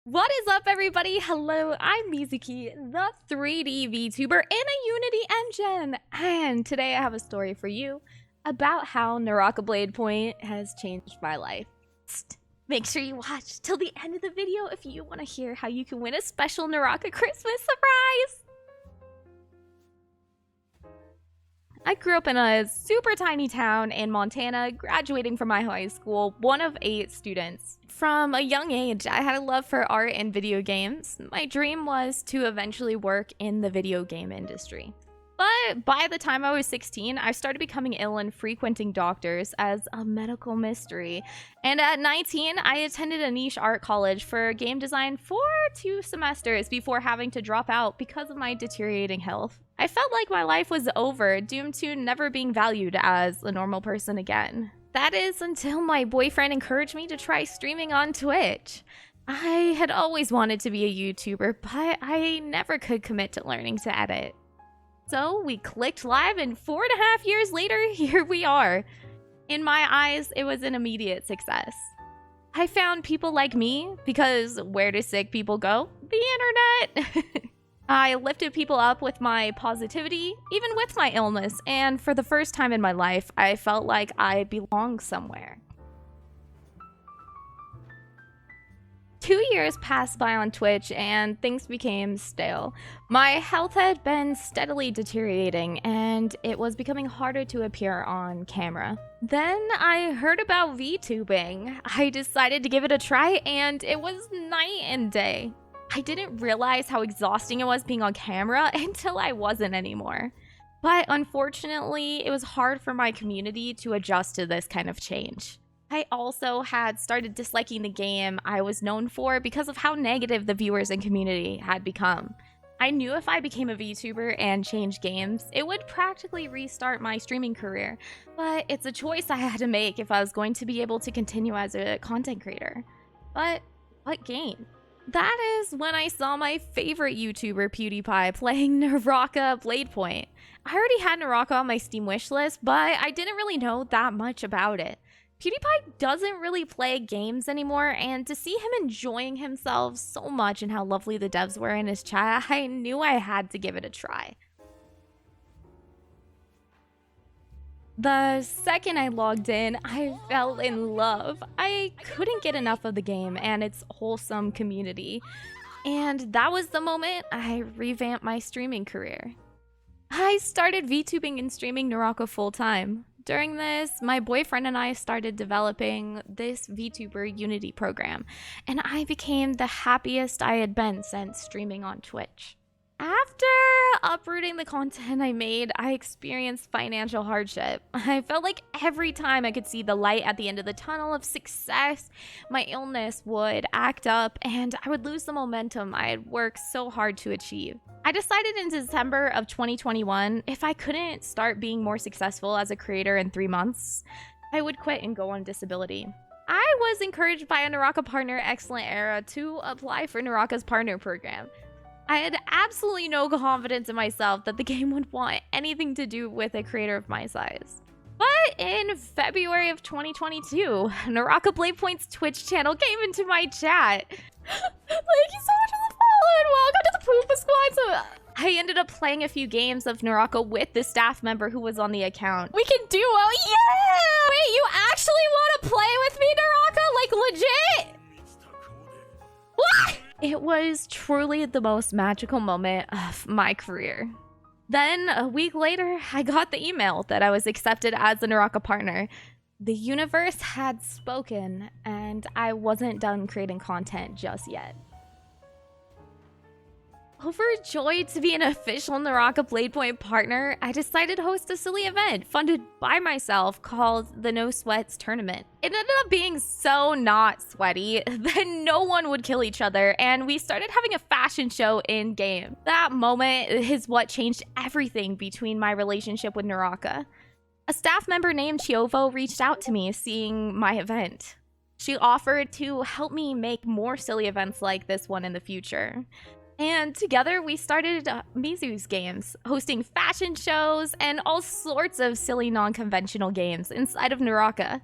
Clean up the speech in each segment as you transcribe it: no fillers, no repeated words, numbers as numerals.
What is up, everybody? Hello, I'm Mizuki, the 3D VTuber in a Unity engine, and today I have a story for you about how Naraka Bladepoint has changed my life. Make sure you watch till the end of the video if you want to hear how you can win a special Naraka Christmas surprise! I grew up in a super tiny town in Montana, graduating from my high school, one of 8 students. From a young age, I had a love for art and video games. My dream was to eventually work in the video game industry. But by the time I was 16, I started becoming ill and frequenting doctors as a medical mystery. And at 19, I attended a niche art college for game design for 2 semesters before having to drop out because of my deteriorating health. I felt like my life was over, doomed to never being valued as a normal person again. That is until my boyfriend encouraged me to try streaming on Twitch. I had always wanted to be a YouTuber, but I never could commit to learning to edit. So we clicked live, and 4.5 years later, here we are. In my eyes, it was an immediate success. I found people like me, because where do sick people go? The internet! I lifted people up with my positivity, even with my illness, and for the first time in my life, I felt like I belonged somewhere. 2 years passed by on Twitch and things became stale. My health had been steadily deteriorating and it was becoming harder to appear on camera. Then I heard about Vtubing. I decided to give it a try and it was night and day. I didn't realize how exhausting it was being on camera until I wasn't anymore. But unfortunately, it was hard for my community to adjust to this kind of change. I also had started disliking the game I was known for because of how negative the viewers and community had become. I knew if I became a VTuber and changed games, it would practically restart my streaming career, but it's a choice I had to make if I was going to be able to continue as a content creator. But what game? That is when I saw my favorite YouTuber, PewDiePie, playing Naraka Bladepoint. I already had Naraka on my Steam wishlist, but I didn't really know that much about it. PewDiePie doesn't really play games anymore, and to see him enjoying himself so much and how lovely the devs were in his chat, I knew I had to give it a try. The second I logged in, I fell in love. I couldn't get enough of the game and its wholesome community. And that was the moment I revamped my streaming career. I started VTubing and streaming Naraka full-time. During this, my boyfriend and I started developing this VTuber Unity program, and I became the happiest I had been since streaming on Twitch. After uprooting the content I made, I experienced financial hardship. I felt like every time I could see the light at the end of the tunnel of success, my illness would act up and I would lose the momentum I had worked so hard to achieve. I decided in December of 2021, if I couldn't start being more successful as a creator in 3 months, I would quit and go on disability. I was encouraged by a Naraka partner, Excellent Era, to apply for Naraka's partner program. I had absolutely no confidence in myself that the game would want anything to do with a creator of my size. But in February of 2022, Naraka Bladepoint's Twitch channel came into my chat. Thank you so much for the follow and welcome to the Poopa Squad. So I ended up playing a few games of Naraka with the staff member who was on the account. We can duo, yeah! Wait, you actually want to play with me, Naraka? Like legit? What? It was truly the most magical moment of my career. Then, a week later, I got the email that I was accepted as a Naraka partner. The universe had spoken, and I wasn't done creating content just yet. Overjoyed to be an official Naraka Bladepoint partner, I decided to host a silly event funded by myself called the No Sweats Tournament. It ended up being so not sweaty that no one would kill each other, and we started having a fashion show in-game. That moment is what changed everything between my relationship with Naraka. A staff member named Chiovo reached out to me seeing my event. She offered to help me make more silly events like this one in the future. And together we started Mizu's games, hosting fashion shows and all sorts of silly non-conventional games inside of Naraka.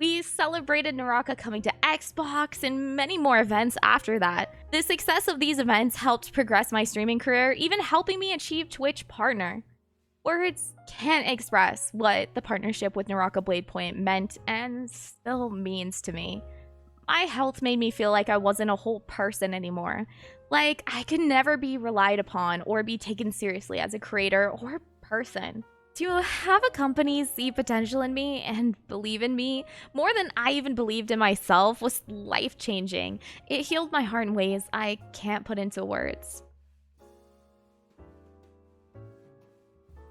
We celebrated Naraka coming to Xbox and many more events after that. The success of these events helped progress my streaming career, even helping me achieve Twitch partner. Words can't express what the partnership with Naraka Bladepoint meant and still means to me. My health made me feel like I wasn't a whole person anymore. Like I could never be relied upon or be taken seriously as a creator or person. To have a company see potential in me and believe in me more than I even believed in myself was life-changing. It healed my heart in ways I can't put into words.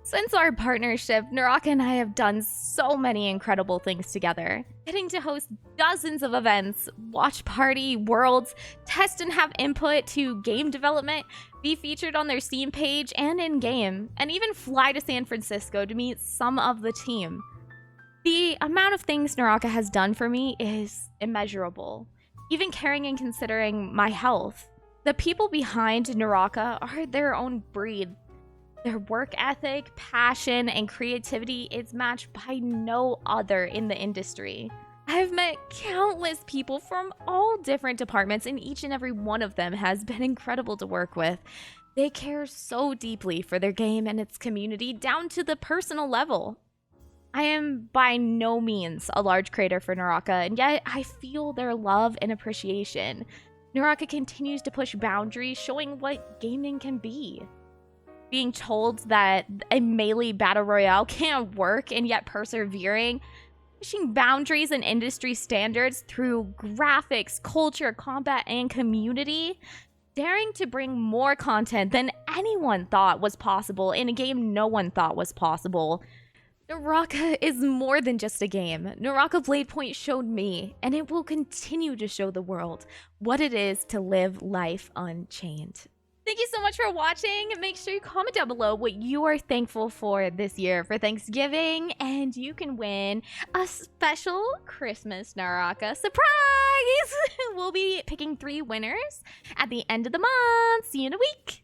Since our partnership, Naraka and I have done so many incredible things together. Getting to host dozens of events, watch party, worlds, test and have input to game development, be featured on their Steam page and in-game, and even fly to San Francisco to meet some of the team. The amount of things Naraka has done for me is immeasurable, even caring and considering my health. The people behind Naraka are their own breed. Their work ethic, passion, and creativity is matched by no other in the industry. I've met countless people from all different departments, and each and every one of them has been incredible to work with. They care so deeply for their game and its community down to the personal level. I am by no means a large creator for Naraka, and yet I feel their love and appreciation. Naraka continues to push boundaries, showing what gaming can be. Being told that a melee battle royale can't work and yet persevering, pushing boundaries and industry standards through graphics, culture, combat, and community, daring to bring more content than anyone thought was possible in a game no one thought was possible. Naraka is more than just a game. Naraka Bladepoint showed me, and it will continue to show the world, what it is to live life unchained. Thank you so much for watching. Make sure you comment down below what you are thankful for this year for Thanksgiving, and you can win a special Christmas Naraka surprise! We'll be picking 3 winners at the end of the month. See you in a week.